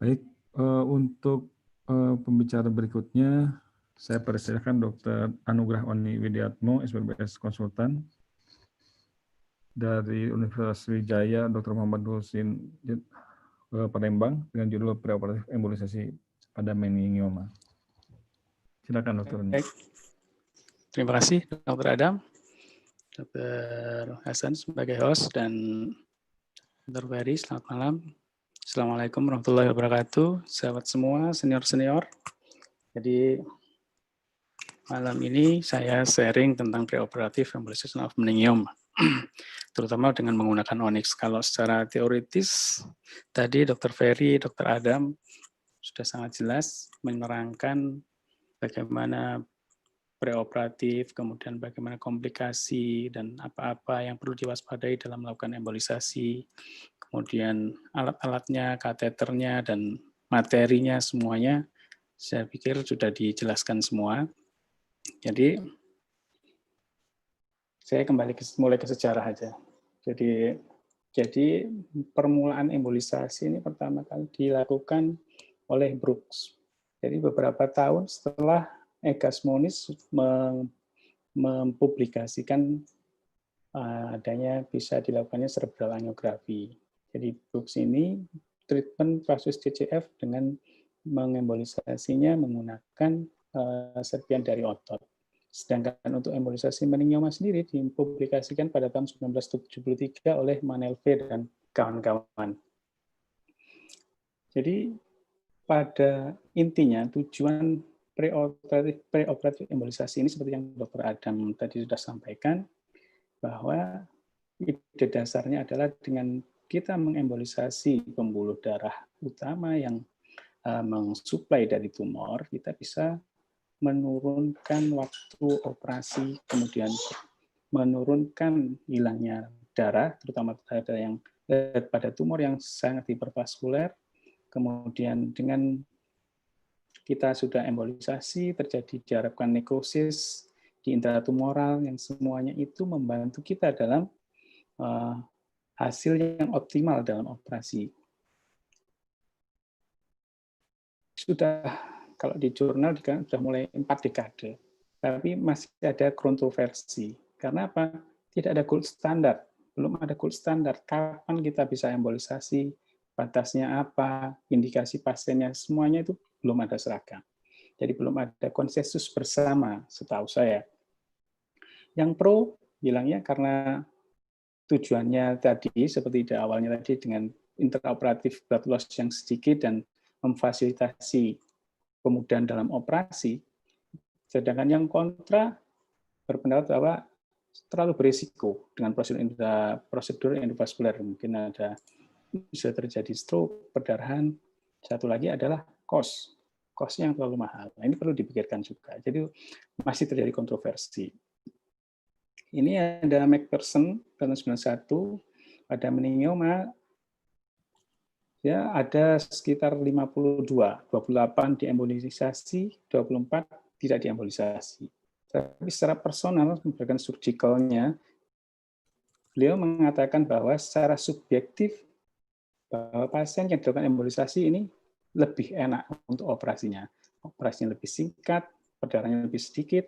Baik, untuk pembicara berikutnya, saya persilakan Dr. Anugrah Oni Widiatmo, SPBS Konsultan dari Universitas Wijaya, Dr. Muhammad Husin Palembang dengan judul preoperatif embolisasi pada meningioma. Silakan Dr. Oni. Baik. Terima kasih Dr. Adam, Dr. Hasan sebagai host, dan Dr. Ferry, selamat malam. Assalamualaikum warahmatullahi wabarakatuh, sahabat semua, senior-senior. Jadi malam ini saya sharing tentang preoperative embolization of meningioma, terutama dengan menggunakan Onyx. Kalau secara teoritis, tadi Dr. Ferry, Dr. Adam sudah sangat jelas menerangkan bagaimana preoperatif, kemudian bagaimana komplikasi dan apa-apa yang perlu diwaspadai dalam melakukan embolisasi, kemudian alat-alatnya, kateternya, dan materinya semuanya, saya pikir sudah dijelaskan semua. Jadi, saya mulai ke sejarah aja. Jadi permulaan embolisasi ini pertama kali dilakukan oleh Brooks. Jadi beberapa tahun setelah Egas Moniz mempublikasikan adanya bisa dilakukannya cerebral angiografi. Jadi Brooks ini treatment kasus CCF dengan mengembolisasinya menggunakan serpian dari otot. Sedangkan untuk embolisasi meningioma sendiri dipublikasikan pada tahun 1973 oleh Manelve dan kawan-kawan. Jadi pada intinya tujuan preoperatif embolisasi ini seperti yang Dr. Adam tadi sudah sampaikan, bahwa ide dasarnya adalah dengan kita mengembolisasi pembuluh darah utama yang mensuplai dari tumor, kita bisa menurunkan waktu operasi, kemudian menurunkan hilangnya darah, terutama pada tumor yang sangat hipervaskuler. Kemudian dengan kita sudah embolisasi, terjadi diharapkan nekrosis di intratumoral, yang semuanya itu membantu kita dalam hasil yang optimal dalam operasi. Sudah, kalau di jurnal sudah mulai 4 dekade, tapi masih ada kontroversi. Karena apa? Tidak ada gold standar. Belum ada gold standar. Kapan kita bisa embolisasi, batasnya apa, indikasi pasiennya, semuanya itu belum ada seragam. Jadi belum ada konsensus bersama, setahu saya. Yang pro bilangnya karena tujuannya tadi, seperti di awalnya tadi, dengan intraoperatif blood loss yang sedikit dan memfasilitasi kemudahan dalam operasi. Sedangkan yang kontra berpendapat bahwa terlalu berisiko dengan prosedur endovaskuler. Mungkin bisa terjadi stroke, perdarahan. Satu lagi adalah cost yang terlalu mahal. Nah, ini perlu dipikirkan juga. Jadi masih terjadi kontroversi. Ini ada McPherson tahun 91, pada meningioma ya ada sekitar 52, 28 diembolisasi, 24 tidak diembolisasi. Tapi secara personal, berdasarkan surgikalnya, beliau mengatakan bahwa secara subjektif bahwa pasien yang dilakukan embolisasi ini lebih enak untuk operasinya. Operasinya lebih singkat, perdarahannya lebih sedikit,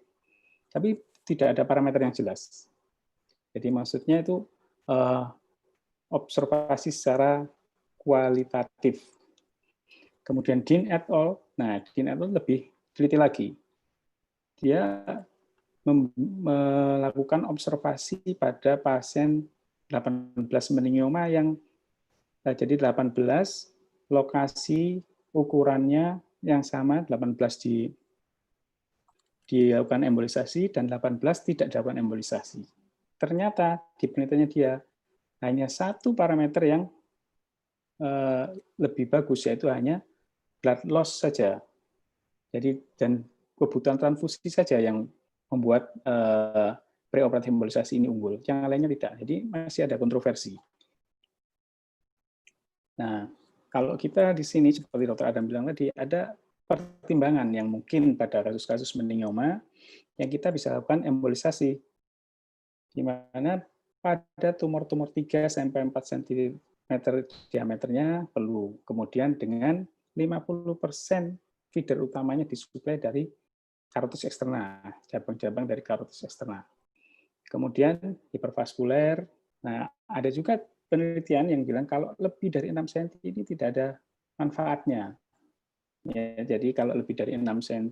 tapi tidak ada parameter yang jelas. Jadi maksudnya itu observasi secara kualitatif. Kemudian Dean et al. Nah, Dean et al. Lebih teliti lagi. Dia melakukan observasi pada pasien 18 meningioma yang jadi 18 lokasi ukurannya yang sama, 18 dilakukan embolisasi dan 18 tidak dilakukan embolisasi. Ternyata di penelitiannya dia hanya satu parameter yang lebih bagus, yaitu hanya blood loss saja. Jadi dan kebutuhan transfusi saja yang membuat preoperatif embolisasi ini unggul. Yang lainnya tidak. Jadi masih ada kontroversi. Nah, kalau kita di sini seperti Dr. Adam bilang tadi, ada pertimbangan yang mungkin pada kasus-kasus meningioma yang kita bisa lakukan embolisasi, di mana pada tumor-tumor 3 sampai 4 cm diameternya perlu. Kemudian dengan 50% feeder utamanya disuplai dari carotis externa, cabang-cabang dari carotis externa. Kemudian hipervaskuler. Nah, ada juga penelitian yang bilang kalau lebih dari 6 cm ini tidak ada manfaatnya. Ya, jadi kalau lebih dari 6 cm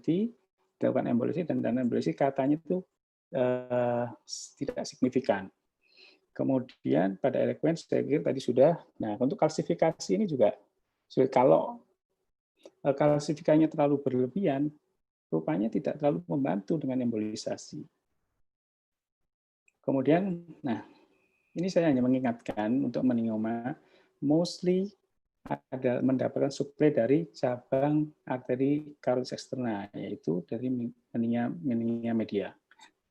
dilakukan embolisi dan embolisi katanya itu tidak signifikan. Kemudian pada eloquence saya kira tadi sudah. Nah, untuk kalsifikasi ini juga kalau kalsifikasinya terlalu berlebihan, rupanya tidak terlalu membantu dengan embolisasi. Kemudian, nah ini saya hanya mengingatkan untuk meningioma, mostly ada mendapatkan suplai dari cabang arteri carotis externa, yaitu dari meningia media.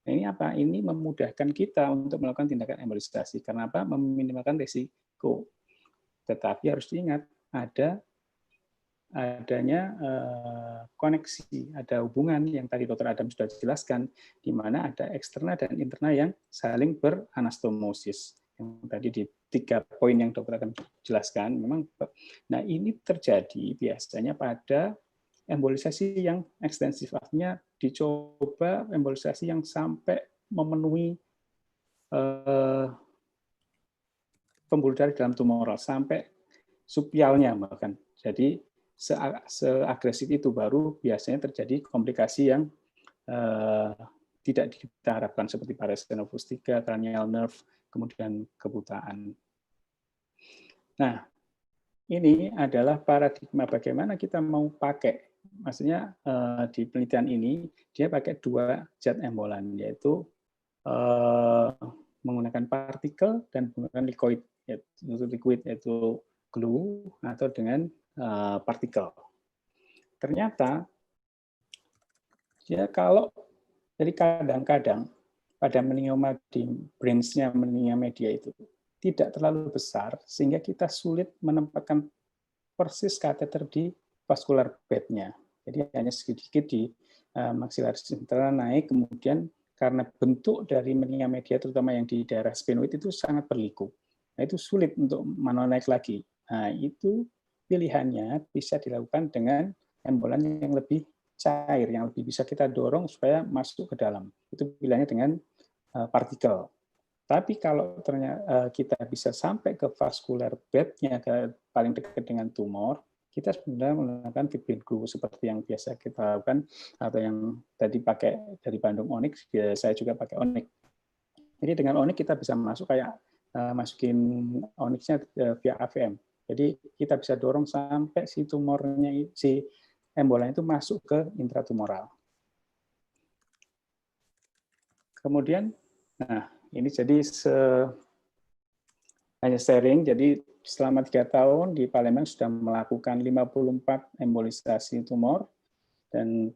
Nah, ini apa? Ini memudahkan kita untuk melakukan tindakan embolisasi. Karena apa? Meminimalkan risiko. Tetapi harus diingat, adanya koneksi, ada hubungan yang tadi Dr. Adam sudah jelaskan, di mana ada eksterna dan interna yang saling beranastomosis. Yang tadi di 3 poin yang Dr. Adam jelaskan, memang. Nah, ini terjadi biasanya pada embolisasi yang ekstensif, artinya dicoba embolisasi yang sampai memenuhi pembuluh darah dalam tumoral, sampai subpialnya bahkan. Jadi seagresif itu baru biasanya terjadi komplikasi yang tidak kita harapkan seperti parastenosis 3, cranial nerve, kemudian kebutaan. Nah, ini adalah paradigma bagaimana kita mau pakai. Maksudnya di penelitian ini dia pakai 2 zat embolan, yaitu menggunakan partikel dan menggunakan liquid yaitu glue atau dengan partikel. Ternyata ya kalau jadi kadang-kadang pada meningioma di branch-nya meningia media itu tidak terlalu besar sehingga kita sulit menempatkan persis kateter di vascular bed-nya. Jadi hanya sedikit di maxillaris internal naik, kemudian karena bentuk dari meningia media terutama yang di daerah sphenoid itu sangat berliku. Nah, itu sulit untuk manual naik lagi. Nah, itu pilihannya bisa dilakukan dengan embolan yang lebih cair, yang lebih bisa kita dorong supaya masuk ke dalam. Itu pilihannya dengan partikel. Tapi kalau ternyata kita bisa sampai ke vascular bed-nya, paling dekat dengan tumor, kita sebenarnya menggunakan fibrin glue seperti yang biasa kita lakukan, atau yang tadi pakai dari Bandung Onyx, saya juga pakai Onyx. Jadi dengan Onyx kita bisa masuk kayak masukin Onyx-nya via AVM. Jadi kita bisa dorong sampai si tumornya, si embolan itu masuk ke intratumoral. Kemudian, nah ini jadi hanya sharing, jadi selama 3 tahun di Palembang sudah melakukan 54 embolisasi tumor, dan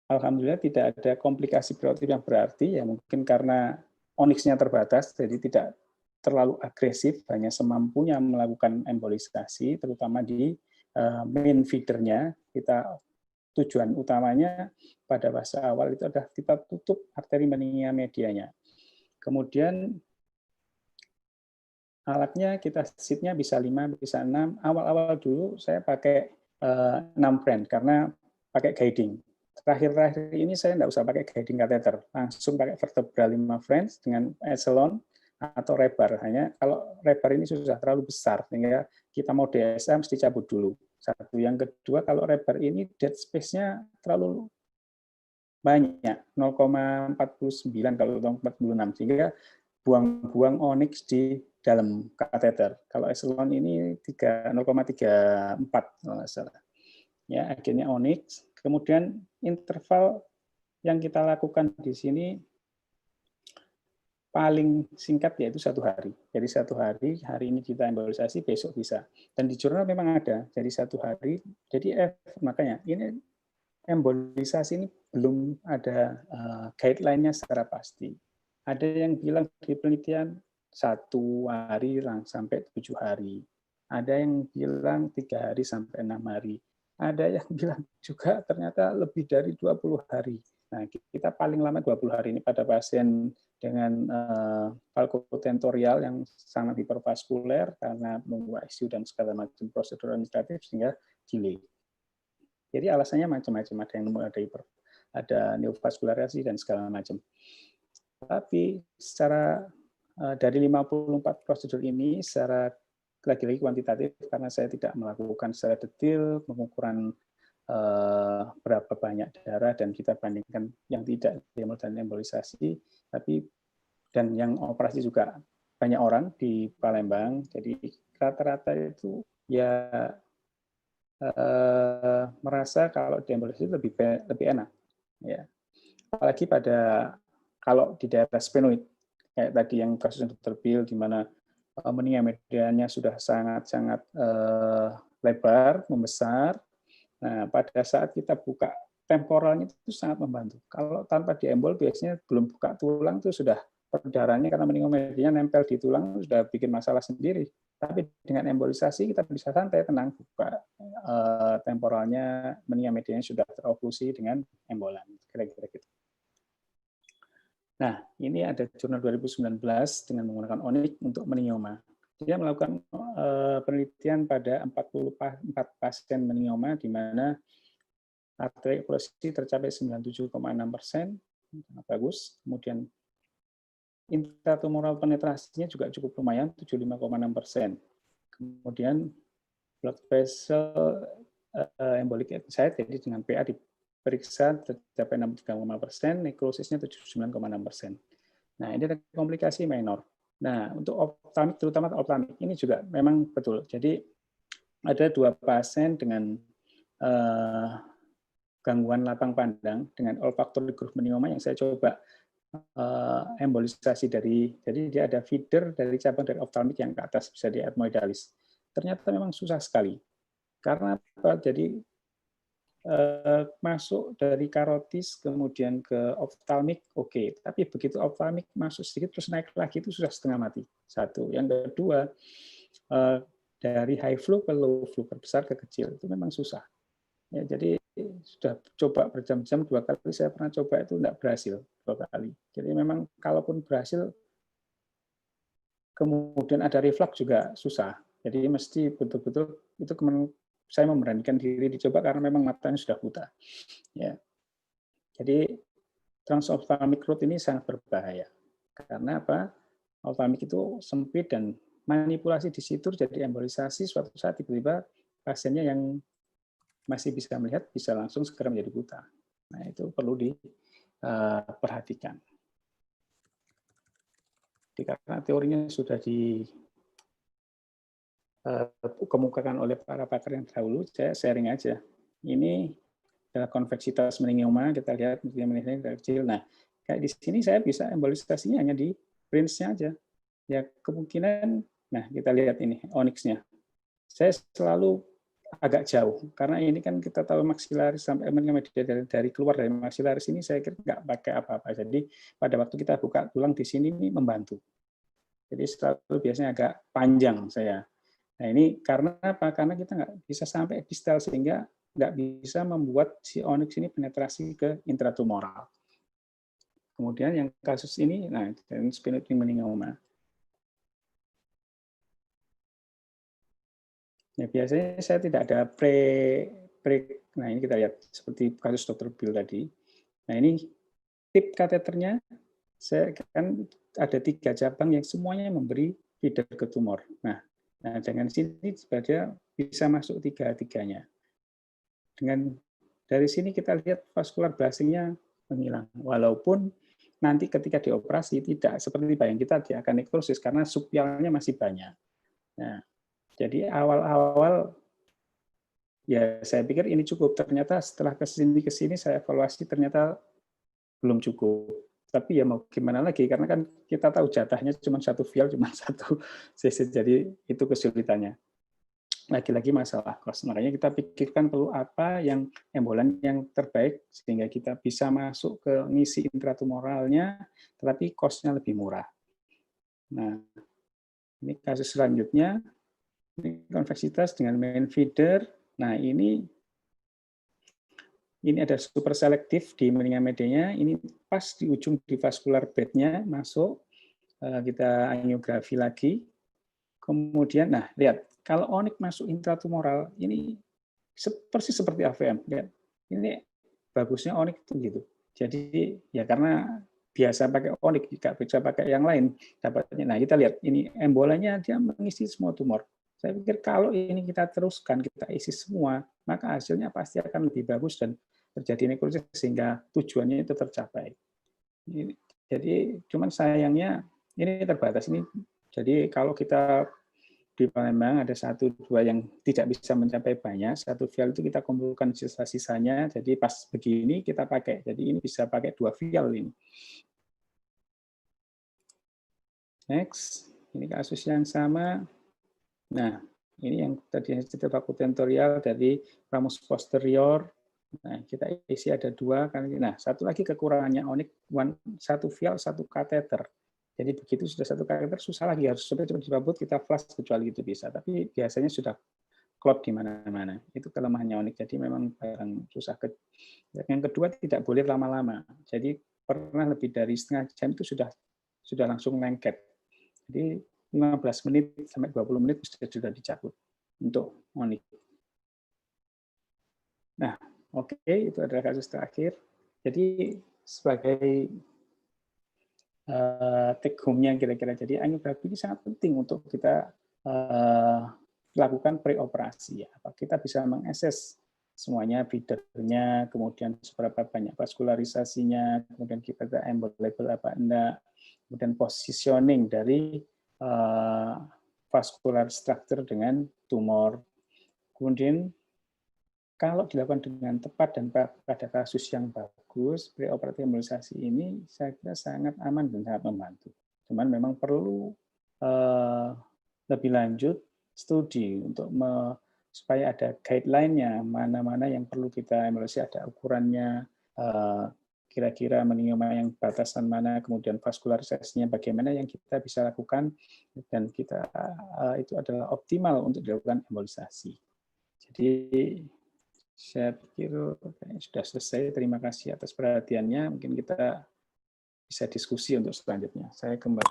alhamdulillah tidak ada komplikasi perioperatif yang berarti, ya mungkin karena Onyx-nya terbatas, jadi tidak terlalu agresif, hanya semampunya melakukan embolisasi, terutama di main feeder-nya. Tujuan utamanya pada fase awal itu adalah kita tutup arteri meningia medianya. Kemudian alatnya kita seatnya bisa 5, bisa 6. Awal-awal dulu saya pakai 6 French karena pakai guiding. Terakhir-terakhir ini saya tidak usah pakai guiding catheter, langsung pakai vertebra 5 French dengan echelon atau rebar. Hanya kalau rebar ini sudah terlalu besar sehingga kita mau DSA mesti cabut dulu. Satu. Yang kedua, kalau rebar ini dead space-nya terlalu banyak, 0,49 kalau 0,46, sehingga buang-buang Onyx di dalam kateter. Kalau echelon ini 0,34 kalau nggak salah. Ya, akhirnya Onyx. Kemudian interval yang kita lakukan di sini paling singkat yaitu 1 hari. Jadi 1 hari, hari ini kita embolisasi, besok bisa. Dan di jurnal memang ada, jadi 1 hari. Jadi makanya ini embolisasi ini belum ada guideline-nya secara pasti. Ada yang bilang di penelitian 1 hari sampai 7 hari. Ada yang bilang 3 hari sampai 6 hari. Ada yang bilang juga ternyata lebih dari 20 hari. Nah, kita paling lama 20 hari ini pada pasien dengan valvulotentorial yang sangat hipervaskuler karena menunggu ICU dan segala macam prosedur administratif sehingga delay. Jadi alasannya macam-macam, ada yang ada neovaskularasi dan segala macam. Tapi secara dari 54 prosedur ini secara lagi-lagi kuantitatif karena saya tidak melakukan secara detail pengukuran berapa banyak darah dan kita bandingkan yang tidak dan embolisasi, tapi dan yang operasi juga banyak orang di Palembang, jadi rata-rata itu ya merasa kalau diembolisasi lebih enak, ya. Apalagi kalau di daerah sphenoid kayak tadi yang kasus Dr. Bill di mana meninga mediannya sudah sangat-sangat lebar, membesar. Nah, pada saat kita buka temporalnya itu sangat membantu. Kalau tanpa diembol biasanya belum buka tulang itu sudah perdarahannya karena meninga mediannya nempel di tulang sudah bikin masalah sendiri. Tapi dengan embolisasi kita bisa santai, tenang, buka temporalnya, meninga mediannya sudah teroklusi dengan embolan. Kira-kira gitu. Nah, ini ada jurnal 2019 dengan menggunakan onyx untuk meningioma. Dia melakukan penelitian pada 44 pasien meningioma di mana artery occlusi tercapai 97,6%, sangat bagus. Kemudian intratumoral penetrasinya juga cukup lumayan, 75,6%. Kemudian blood vessel embolic site, jadi dengan PA diperiksa tercapai 63,5%, nekrosisnya 79,6%. Nah, ini ada komplikasi minor. Nah, untuk ophthalmik, terutama ophthalmik, ini juga memang betul. Jadi, ada 2 pasien dengan gangguan lapang pandang dengan olfactory groove meningioma yang saya coba embolisasi jadi dia ada feeder dari cabang dari ophthalmik yang ke atas, bisa di ethmoidalis. Ternyata memang susah sekali. Karena apa? Jadi, masuk dari karotis kemudian ke ophthalmik oke, tapi begitu ophthalmik masuk sedikit terus naik lagi itu sudah setengah mati. Satu. Yang kedua, dari high flow ke low flow, besar ke kecil itu memang susah. Ya, jadi sudah coba berjam-jam 2 kali, saya pernah coba itu tidak berhasil 2 kali. Jadi memang kalaupun berhasil kemudian ada reflux juga susah. Jadi mesti betul-betul itu saya memberanikan diri dicoba karena memang matanya sudah buta. Ya. Jadi transophthalmic route ini sangat berbahaya. Karena apa? Ophthalmic itu sempit dan manipulasi di situ jadi embolisasi suatu saat tiba-tiba pasiennya yang masih bisa melihat bisa langsung segera menjadi buta. Nah, itu perlu diperhatikan. Karena teorinya sudah dikemukakan oleh para pakar yang dahulu, saya sharing aja. Ini adalah konveksitas meningioma, kita lihat meningioma kecil. Nah, kayak di sini saya bisa embolisasinya hanya di range-nya aja. Ya, kemungkinan, nah kita lihat ini, onyx-nya. Saya selalu agak jauh, karena ini kan kita tahu maksilaris sampai dari keluar dari maksilaris ini saya kira nggak pakai apa-apa. Jadi pada waktu kita buka tulang di sini ini membantu. Jadi selalu biasanya agak panjang saya. Nah ini karena apa? Karena kita nggak bisa sampai distal sehingga nggak bisa membuat si onyx ini penetrasi ke intratumoral. Kemudian yang kasus ini, nah sphenoid meningioma. Ya, biasanya saya tidak ada nah ini kita lihat seperti kasus Dr. Bill tadi. Nah ini tip kateternya, saya kan ada 3 cabang yang semuanya memberi feeder ke tumor. Nah dengan sini dia bisa masuk 3-3-nya. Dengan dari sini kita lihat vascular blasting-nya menghilang. Walaupun nanti ketika dioperasi tidak seperti bayang kita dia akan nekrosis karena subpialnya masih banyak. Nah, jadi awal-awal ya saya pikir ini cukup. Ternyata setelah kesini saya evaluasi ternyata belum cukup. Tapi ya mau gimana lagi karena kan kita tahu jatahnya cuma 1 vial, cuma 1 cc. Jadi itu kesulitannya. Lagi-lagi masalah kos. Makanya kita pikirkan perlu apa yang embolan yang terbaik sehingga kita bisa masuk ke ngisi intratumoralnya, tetapi kosnya lebih murah. Nah, ini kasus selanjutnya. Ini konveksitas dengan main feeder. Nah, ini ini ada super selektif di meninga medianya, ini pas di ujung di vascular bed-nya masuk, kita angiografi lagi, kemudian, nah lihat, kalau onyx masuk intratumoral, ini persis seperti AVM, lihat, ini bagusnya onyx itu gitu. Jadi ya karena biasa pakai onyx, nggak bisa pakai yang lain dapatnya. Nah kita lihat, ini embolanya dia mengisi semua tumor. Saya pikir kalau ini kita teruskan, kita isi semua, maka hasilnya pasti akan lebih bagus dan terjadi nekrosis sehingga tujuannya itu tercapai. Jadi cuman sayangnya ini terbatas ini. Jadi kalau kita di Palembang ada 1, 2 yang tidak bisa mencapai banyak, 1 vial itu kita kumpulkan sisa-sisanya, jadi pas begini kita pakai. Jadi ini bisa pakai 2 vial ini. Next, ini kasus yang sama. Nah, ini yang tadi cerita tentorial dari ramus posterior. Nah, kita isi ada 2 kali. Nah, satu lagi kekurangannya onyx, 1 vial, 1 kateter. Jadi begitu sudah 1 kateter, susah lagi, harus cepat-cepat dicabut, kita flush kecuali itu bisa. Tapi biasanya sudah klot di mana-mana. Itu kelemahannya onyx. Jadi memang barang susah. Yang kedua, tidak boleh lama-lama. Jadi pernah lebih dari setengah jam itu sudah langsung lengket. Jadi 15 menit sampai 20 menit sudah dicabut untuk onyx. Nah, oke, itu adalah kasus terakhir. Jadi sebagai take home-nya kira-kira, jadi angiografi ini sangat penting untuk kita lakukan preoperasi. Apa kita bisa mengakses semuanya, feedernya, kemudian seberapa banyak vaskularisasinya, kemudian kita embol-label apa enggak, kemudian positioning dari vascular structure dengan tumor. Kemudian kalau dilakukan dengan tepat dan pada kasus yang bagus, preoperatif embolisasi ini saya kira sangat aman dan sangat membantu. Cuman memang perlu lebih lanjut studi untuk supaya ada guideline-nya, mana-mana yang perlu kita embolisasi, ada ukurannya, kira-kira meningioma yang batasan mana, kemudian vaskularisasinya bagaimana yang kita bisa lakukan, dan kita itu adalah optimal untuk dilakukan embolisasi. Jadi saya pikir sudah selesai. Terima kasih atas perhatiannya. Mungkin kita bisa diskusi untuk selanjutnya. Saya kembali.